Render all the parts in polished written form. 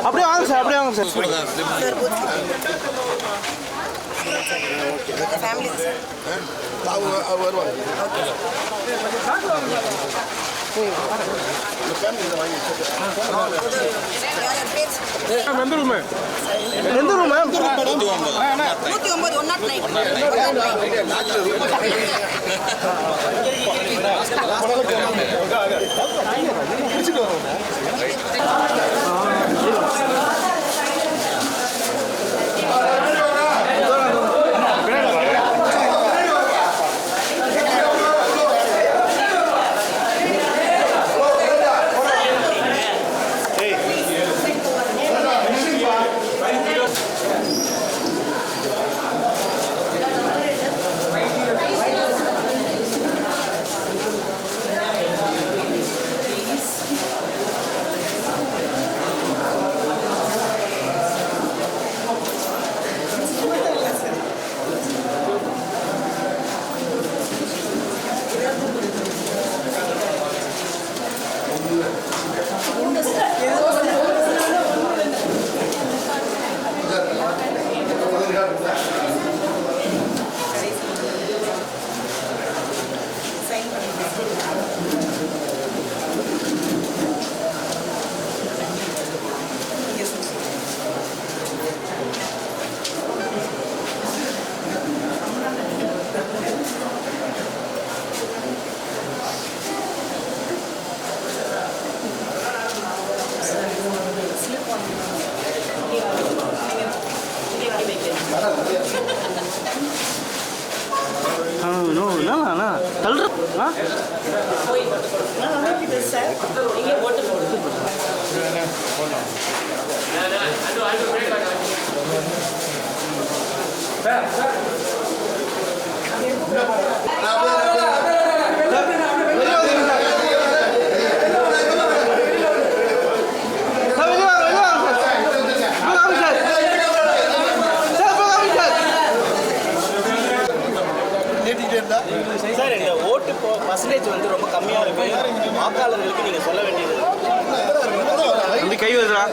அப்படியே வாங்க சார், அப்படியே வாங்க சார். வருவாங்க. எந்த ரூம்? எந்த ரூம் மேம்? 10% வந்து ரொம்ப கம்மியாக இருக்கு. வாக்காளர்களுக்கு நீங்கள் சொல்ல வேண்டியது. தம்பி கை வருதுடா,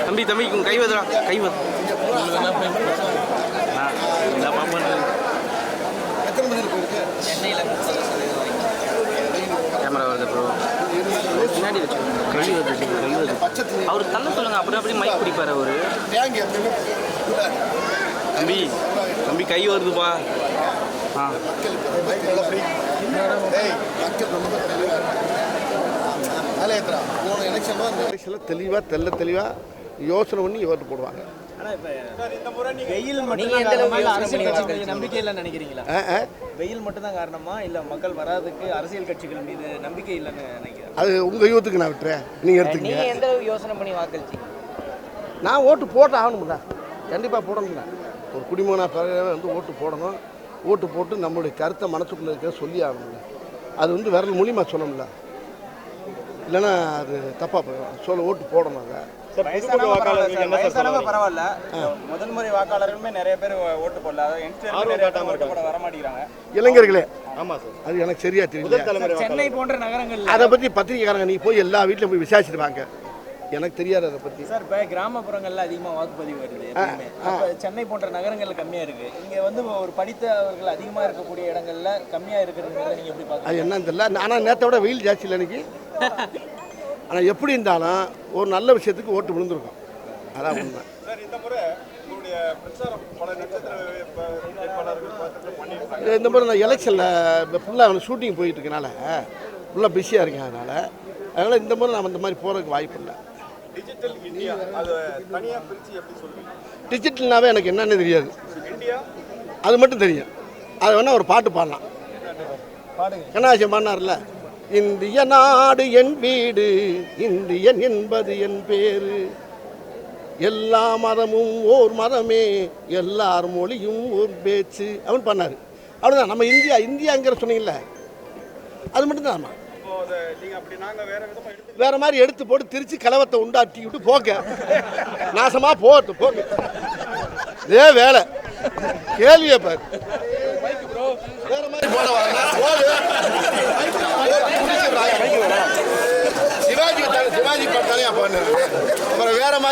தம்பி தம்பி கை வருதுடா, கை வருது. கேமரா வருது ப்ரோ, பின்னாடி வச்சு கை வருது, கை வருது. அவர் தள்ள சொல்லுங்க, அப்படி அப்படி மைக் பிடிப்பார் அவரு. தம்பி தம்பி கை வருதுப்பா. தெளிவாக தெளிவாக யோசனை பண்ணி ஓட்டு போடுவாங்க. வெயில் மட்டும் அரசியல் கட்சிகள் நம்பிக்கை இல்லைன்னு நினைக்கிறீங்களா? வெயில் மட்டும் தான் காரணமா இல்லை மக்கள் வராதுக்கு அரசியல் கட்சிகள் மீது நம்பிக்கை இல்லைன்னு நினைக்கிறேன். அது உங்கள் யூத்துக்கு நான் விட்டுறேன், நீங்கள் எடுத்துக்கங்க. நீங்கள் எந்த யோசனை பண்ணி வாக்களிச்சிங்க? நான் ஓட்டு போட்டு ஆகணும்ல, கண்டிப்பாக போடணும்ல. ஒரு குடிமகனாக பிறகு வந்து ஓட்டு போடணும். ஓட்டு போட்டு நம்மளுடைய கருத்தை மனசுக்குள்ளே இருக்க சொல்லி ஆகணும்ல. அது வந்து விரல் மூலியமாக சொல்லணும்ல, இல்லைன்னா அது தப்பாக போயிடும். ஓட்டு போடணும். வயசானவங்க பரவாயில்ல, முதல் முறை வாக்காளர்களுமே நிறைய பேர் ஓட்டு போடல, வர மாட்டேங்கிறாங்க இளைஞர்களே. ஆமாம் சார், அது எனக்கு சரியா தெரியல. சென்னை போன்ற நகரங்கள் அதை பற்றி பத்திரிகைக்காரங்க நீ போய் எல்லா வீட்டிலும் போய் விசாரிச்சுட்டு வாங்க, எனக்கு தெரியாது அதை பற்றி. சார் இப்போ கிராமப்புறங்கள்ல அதிகமாக வாக்குப்பதிவு வருது, சென்னை போன்ற நகரங்கள்ல கம்மியாக இருக்குது. இங்கே வந்து ஒரு படித்தவர்கள் அதிகமாக இருக்கக்கூடிய இடங்கள்ல கம்மியாக இருக்கிறதுனால நீங்கள் எப்படி பார்க்குறீங்க? அது என்னன்னு தெரியல. ஆனால் நேற்றை விட வெயில் ஜாஸ்தி இல்லை இன்னைக்கு. ஆனால் எப்படி இருந்தாலும் ஒரு நல்ல விஷயத்துக்கு ஓட்டு விழுந்திருக்கும், அதான் உண்மை. இந்த முறை நான் எலெக்ஷனில் ஃபுல்லாக ஷூட்டிங் போயிட்டு இருக்கனால ஃபுல்லாக பிஸியாக இருக்கேன். அதனால் இந்த முறை நான் இந்த மாதிரி போகிறதுக்கு வாய்ப்பு இல்லை. டிஜிட்டல்னாவே எனக்கு என்னன்னு தெரியாது, அது மட்டும் தெரியும். அது வேணால் ஒரு பாட்டு பாடலாம். கண்ணாசியம் பாடினார்ல, இந்திய நாடு என் வீடு, இந்தியன் என்பது என் பேரு, எல்லா மதமும் ஓர் மதமே, எல்லார் மொழியும் ஒரு பேச்சு, அவன் பண்ணார். அவ்வளோதான். நம்ம இந்தியாங்கிற சொன்னீங்கல்ல, அது மட்டும்தான். ஆமாம், வேற மாதிரி எடுத்து போட்டு திருச்சி கலவத்தை உண்டாட்டி விட்டு போக்க, நாசமா போட்டு போக்க, இதே வேலை. கேள்வியை பாரு, வேற மாதிரி போட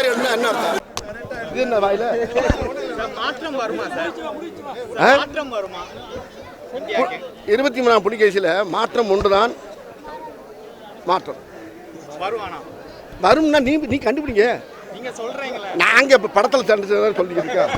மாதிரி என்ன என்ன அர்த்தம்? இது என்ன வாயில மாற்றம் வருமா சார்? மாற்றம் வருமா? 23ஆம் புலிகேசியில் மாற்றம் ஒன்றுதான். மாற்றம் வருவானா? வரும்னா நீ கண்டுபிடிங்க. நீங்க சொல்றீங்களா? நாங்க இப்ப படத்துல சண்டை சொல்லிட்டு இருக்கோம்.